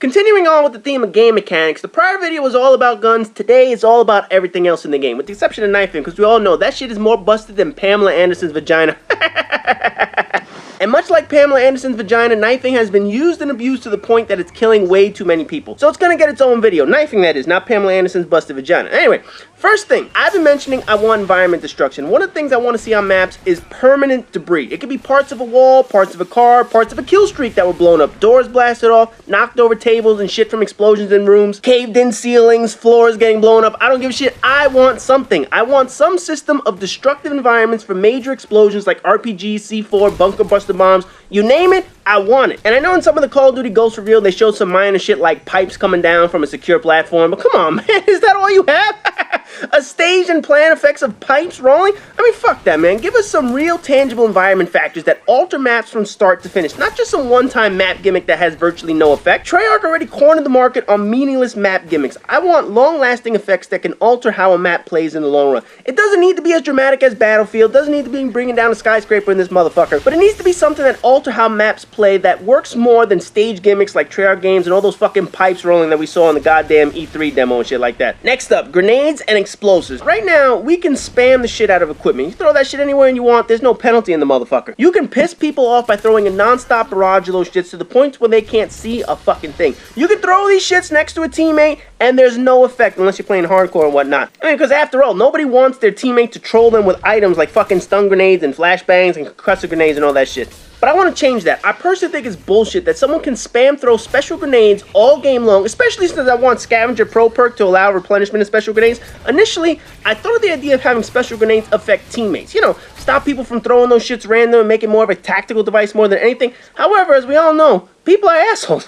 Continuing on with the theme of game mechanics, the prior video was all about guns, today it's all about everything else in the game, with the exception of knifing, because we all know that shit is more busted than Pamela Anderson's vagina. And much like Pamela Anderson's vagina, knifing has been used and abused to the point that it's killing way too many people. So it's gonna get its own video. Knifing, that is, not Pamela Anderson's busted vagina. Anyway, first thing, I've been mentioning I want environment destruction. One of the things I want to see on maps is permanent debris. It could be parts of a wall, parts of a car, parts of a kill streak that were blown up, doors blasted off, knocked over tables and shit from explosions in rooms, caved in ceilings, floors getting blown up. I don't give a shit. I want something. I want some system of destructive environments for major explosions like RPGs, C4, bunker buster bombs. You name it, I want it. And I know in some of the Call of Duty Ghost reveal they showed some minor shit like pipes coming down from a secure platform, but come on, man, is that all you have? A stage and plan effects of pipes rolling? I mean, fuck that, man. Give us some real tangible environment factors that alter maps from start to finish, not just some one-time map gimmick that has virtually no effect. Treyarch already cornered the market on meaningless map gimmicks. I want long-lasting effects that can alter how a map plays in the long run. It doesn't need to be as dramatic as Battlefield, doesn't need to be bringing down a skyscraper in this motherfucker, but it needs to be something that alter how maps play that works more than stage gimmicks like Treyarch games and all those fucking pipes rolling that we saw in the goddamn E3 demo and shit like that. Next up, grenades and explosives. Right now, we can spam the shit out of equipment. You throw that shit anywhere you want, there's no penalty in the motherfucker. You can piss people off by throwing a non-stop barrage of those shits to the point where they can't see a fucking thing. You can throw these shits next to a teammate and there's no effect unless you're playing hardcore and whatnot. I mean, because after all, nobody wants their teammate to troll them with items like fucking stun grenades and flashbangs and concussive grenades and all that shit. But I want to change that. I personally think it's bullshit that someone can spam throw special grenades all game long, especially since I want Scavenger Pro perk to allow replenishment of special grenades. Initially, I thought of the idea of having special grenades affect teammates. You know, stop people from throwing those shits random and make it more of a tactical device more than anything. However, as we all know, people are assholes.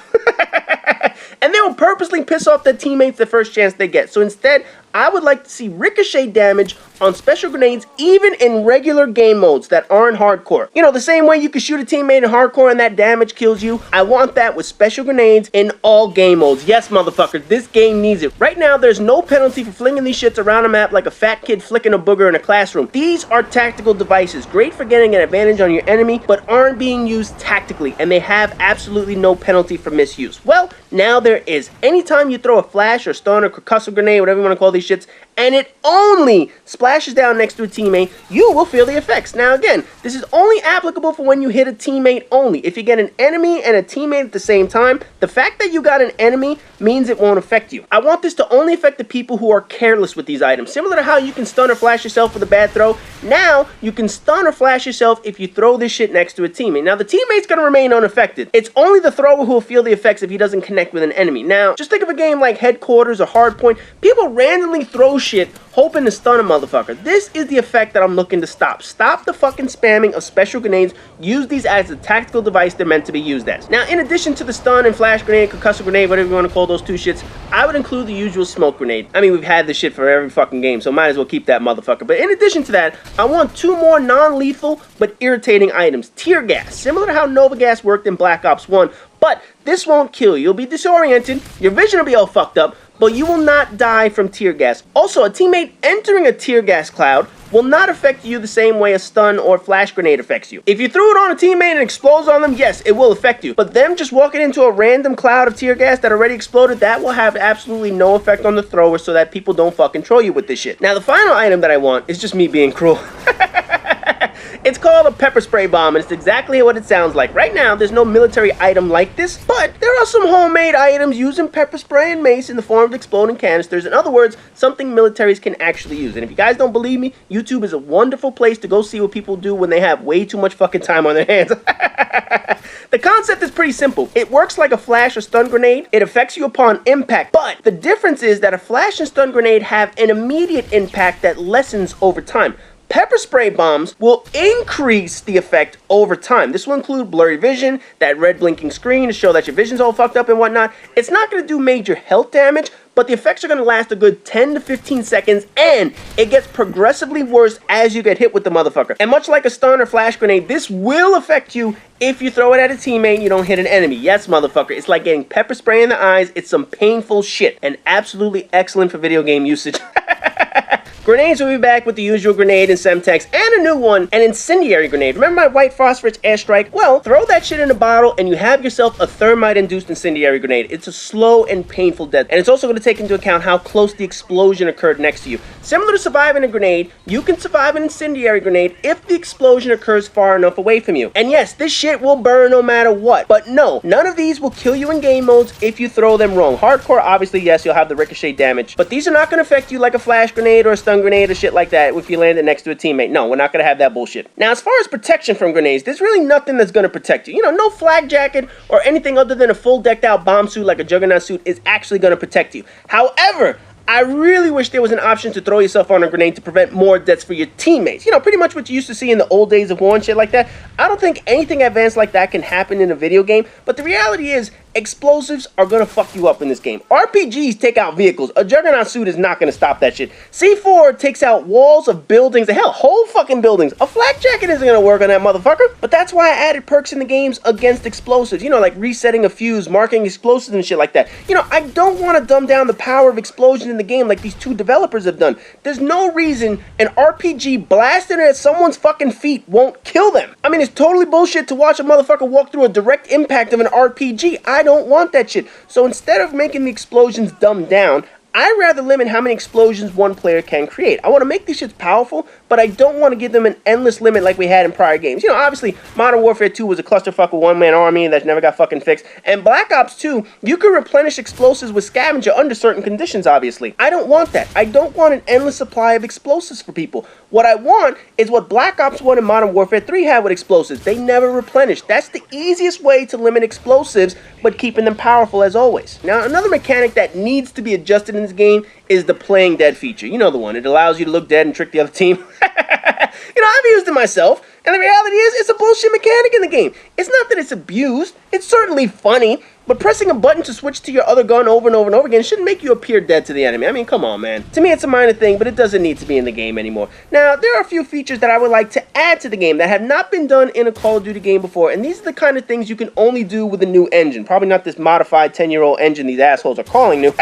And they will purposely piss off their teammates the first chance they get. So instead, I would like to see ricochet damage on special grenades even in regular game modes that aren't hardcore. You know, the same way you can shoot a teammate in hardcore and that damage kills you, I want that with special grenades in all game modes. Yes, motherfuckers, this game needs it. Right now, there's no penalty for flinging these shits around a map like a fat kid flicking a booger in a classroom. These are tactical devices, great for getting an advantage on your enemy, but aren't being used tactically, and they have absolutely no penalty for misuse. Well, now there is. Anytime you throw a flash or stun or concussive grenade, whatever you want to call these shits, and it only splashes down next to a teammate, you will feel the effects. Now again, this is only applicable for when you hit a teammate only. If you get an enemy and a teammate at the same time, the fact that you got an enemy means it won't affect you. I want this to only affect the people who are careless with these items. Similar to how you can stun or flash yourself with a bad throw, now you can stun or flash yourself if you throw this shit next to a teammate. Now the teammate's gonna remain unaffected. It's only the thrower who will feel the effects if he doesn't connect with an enemy. Now, just think of a game like Headquarters or Hardpoint. People randomly throw shit hoping to stun a motherfucker. This is the effect that I'm looking to stop. Stop the fucking spamming of special grenades. Use these as a tactical device they're meant to be used as. Now, in addition to the stun and flash grenade, concussive grenade, whatever you want to call those two shits, I would include the usual smoke grenade. I mean, we've had this shit for every fucking game, so might as well keep that motherfucker. But in addition to that, I want two more non-lethal but irritating items. Tear gas, similar to how Nova Gas worked in Black Ops 1, but this won't kill you. You'll be disoriented, your vision will be all fucked up, but you will not die from tear gas. Also, a teammate entering a tear gas cloud will not affect you the same way a stun or flash grenade affects you. If you threw it on a teammate and explodes on them, yes, it will affect you. But them just walking into a random cloud of tear gas that already exploded, that will have absolutely no effect on the thrower so that people don't fucking troll you with this shit. Now, the final item that I want is just me being cruel. It's called a pepper spray bomb, and it's exactly what it sounds like. Right now, there's no military item like this, but there are some homemade items using pepper spray and mace in the form of exploding canisters. In other words, something militaries can actually use. And if you guys don't believe me, YouTube is a wonderful place to go see what people do when they have way too much fucking time on their hands. The concept is pretty simple. It works like a flash or stun grenade. It affects you upon impact, but the difference is that a flash and stun grenade have an immediate impact that lessens over time. Pepper spray bombs will increase the effect over time. This will include blurry vision, that red blinking screen to show that your vision's all fucked up and whatnot. It's not going to do major health damage, but the effects are going to last a good 10 to 15 seconds, and it gets progressively worse as you get hit with the motherfucker. And much like a stun or flash grenade, this will affect you if you throw it at a teammate and you don't hit an enemy. Yes, motherfucker, it's like getting pepper spray in the eyes. It's some painful shit, and absolutely excellent for video game usage. Grenades will be back with the usual grenade and Semtex, and a new one, an incendiary grenade. Remember my white phosphorus airstrike? Well, throw that shit in a bottle and you have yourself a thermite-induced incendiary grenade. It's a slow and painful death, and it's also going to take into account how close the explosion occurred next to you. Similar to surviving a grenade, you can survive an incendiary grenade if the explosion occurs far enough away from you. And yes, this shit will burn no matter what, but no, none of these will kill you in game modes if you throw them wrong. Hardcore, obviously, yes, you'll have the ricochet damage, but these are not going to affect you like a flash grenade or a stun grenade or shit like that if you land it next to a teammate. No, we're not going to have that bullshit. Now, as far as protection from grenades, there's really nothing that's going to protect you. You know, no flak jacket or anything other than a full decked out bomb suit like a Juggernaut suit is actually going to protect you. However, I really wish there was an option to throw yourself on a grenade to prevent more deaths for your teammates. You know, pretty much what you used to see in the old days of war and shit like that. I don't think anything advanced like that can happen in a video game, but the reality is, explosives are gonna fuck you up in this game. RPGs take out vehicles. A Juggernaut suit is not gonna stop that shit. C4 takes out walls of buildings, hell, whole fucking buildings. A flak jacket isn't gonna work on that motherfucker. But that's why I added perks in the games against explosives. You know, like resetting a fuse, marking explosives and shit like that. You know, I don't want to dumb down the power of explosion in the game like these two developers have done. There's no reason an RPG blasting at someone's fucking feet won't kill them. I mean, it's totally bullshit to watch a motherfucker walk through a direct impact of an RPG. I don't want that shit. So instead of making the explosions dumbed down, I'd rather limit how many explosions one player can create. I want to make these shits powerful, but I don't want to give them an endless limit like we had in prior games. You know, obviously, Modern Warfare 2 was a clusterfuck with one-man army that never got fucking fixed. And Black Ops 2, you can replenish explosives with scavenger under certain conditions, obviously. I don't want that. I don't want an endless supply of explosives for people. What I want is what Black Ops 1 and Modern Warfare 3 had with explosives. They never replenish. That's the easiest way to limit explosives, but keeping them powerful as always. Now, another mechanic that needs to be adjusted in this game is the playing dead feature. You know the one. It allows you to look dead and trick the other team. You know, I've used it myself, and the reality is it's a bullshit mechanic in the game. It's not that it's abused. It's certainly funny, but pressing a button to switch to your other gun over and over and over again shouldn't make you appear dead to the enemy. I mean, come on, man. To me, it's a minor thing, but it doesn't need to be in the game anymore. Now, there are a few features that I would like to add to the game that have not been done in a Call of Duty game before, and these are the kind of things you can only do with a new engine. Probably not this modified 10-year-old engine these assholes are calling new.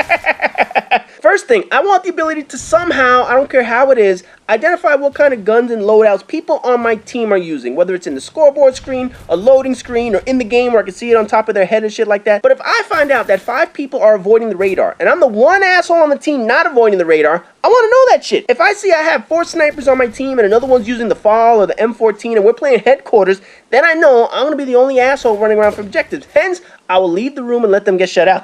First thing, I want the ability to somehow, I don't care how it is, identify what kind of guns and loadouts people on my team are using, whether it's in the scoreboard screen, a loading screen, or in the game where I can see it on top of their head and shit like that. But if I find out that 5 people are avoiding the radar, and I'm the one asshole on the team not avoiding the radar, I want to know that shit. If I see I have 4 snipers on my team and another one's using the FAL or the M14 and we're playing headquarters, then I know I'm going to be the only asshole running around for objectives. Hence, I will leave the room and let them get shut out.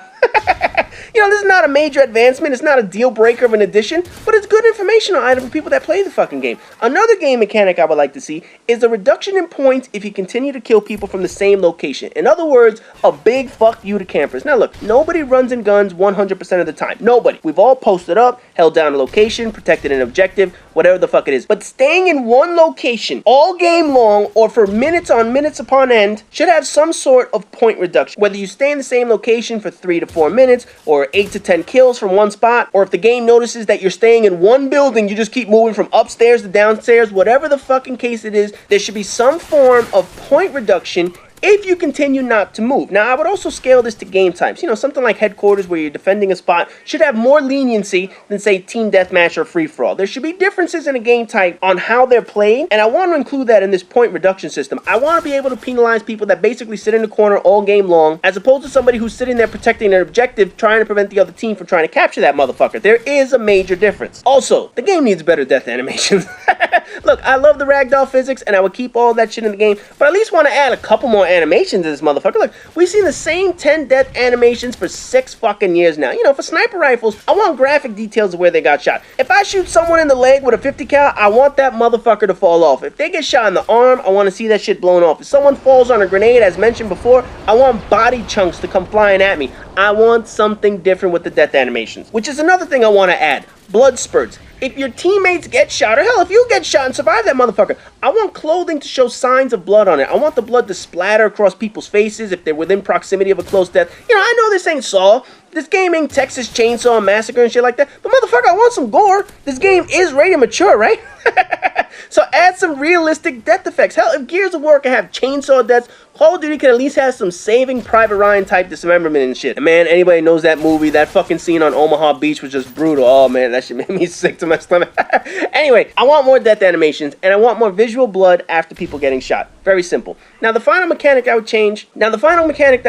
You know, this is not a major advancement, it's not a deal breaker of an addition, but it's good informational item for people that play the fucking game. Another game mechanic I would like to see is a reduction in points if you continue to kill people from the same location. In other words, a big fuck you to campers. Now look, nobody runs and guns 100% of the time. Nobody. We've all posted up, held down a location, protected an objective, whatever the fuck it is. But staying in one location all game long or for minutes on minutes upon end should have some sort of point reduction. Whether you stay in the same location for 3 to 4 minutes or 8 to 10 kills from one spot, or if the game notices that you're staying in one building, you just keep moving from upstairs to downstairs, whatever the fucking case it is, there should be some form of point reduction if you continue not to move. Now, I would also scale this to game types. You know, something like headquarters where you're defending a spot should have more leniency than, say, team deathmatch or free-for-all. There should be differences in a game type on how they're played, and I want to include that in this point reduction system. I want to be able to penalize people that basically sit in the corner all game long, as opposed to somebody who's sitting there protecting their objective, trying to prevent the other team from trying to capture that motherfucker. There is a major difference. Also, the game needs better death animations. Look, I love the ragdoll physics, and I would keep all that shit in the game, but I at least want to add a couple more animations to this motherfucker. Look, we've seen the same 10 death animations for 6 fucking years now. You know, for sniper rifles, I want graphic details of where they got shot. If I shoot someone in the leg with a 50 cal, I want that motherfucker to fall off. If they get shot in the arm, I want to see that shit blown off. If someone falls on a grenade, as mentioned before, I want body chunks to come flying at me. I want something different with the death animations, which is another thing I want to add. Blood spurts. If your teammates get shot, or hell, if you get shot and survive that motherfucker, I want clothing to show signs of blood on it. I want the blood to splatter across people's faces if they're within proximity of a close death. You know, I know this ain't Saw. This game ain't Texas Chainsaw Massacre and shit like that. But motherfucker, I want some gore. This game is rated mature, right? So add some realistic death effects. Hell, if Gears of War can have chainsaw deaths, Call of Duty can at least have some Saving Private Ryan type dismemberment and shit. And man, anybody knows that movie, that fucking scene on Omaha Beach was just brutal. Oh man, that shit made me sick to my stomach. Anyway, I want more death animations, and I want more visual blood after people getting shot. Very simple. Now the final mechanic that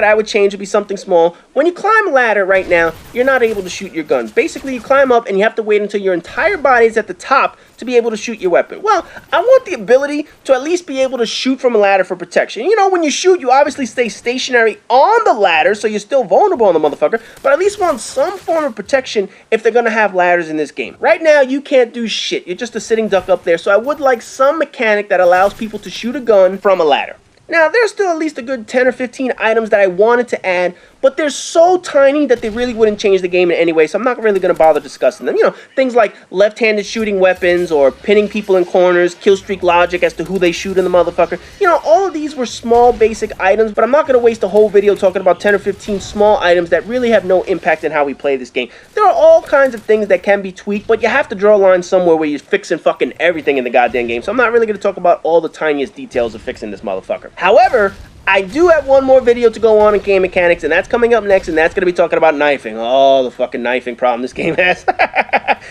I would change would be something small. When you climb a ladder right now, you're not able to shoot your guns. Basically, you climb up and you have to wait until your entire body is at the top to be able to shoot your weapon. Well, I want the ability to at least be able to shoot from a ladder for protection. You know, when you shoot, you obviously stay stationary on the ladder, so you're still vulnerable on the motherfucker, but at least want some form of protection if they're gonna have ladders in this game. Right now, you can't do shit. You're just a sitting duck up there, so I would like some mechanic that allows people to shoot a gun from a ladder. Now, there's still at least a good 10 or 15 items that I wanted to add, but they're so tiny that they really wouldn't change the game in any way, so I'm not really going to bother discussing them. You know, things like left-handed shooting weapons or pinning people in corners, kill streak logic as to who they shoot in the motherfucker. You know, all of these were small, basic items, but I'm not going to waste a whole video talking about 10 or 15 small items that really have no impact in how we play this game. There are all kinds of things that can be tweaked, but you have to draw a line somewhere where you're fixing fucking everything in the goddamn game, so I'm not really going to talk about all the tiniest details of fixing this motherfucker. However, I do have one more video to go on in game mechanics, and that's coming up next, and that's going to be talking about knifing. Oh, the fucking knifing problem this game has.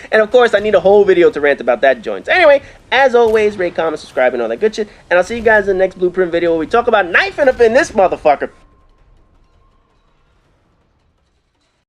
And of course, I need a whole video to rant about that joint. Anyway, as always, rate, comment, subscribe, and all that good shit, and I'll see you guys in the next BluePrint video where we talk about knifing up in this motherfucker.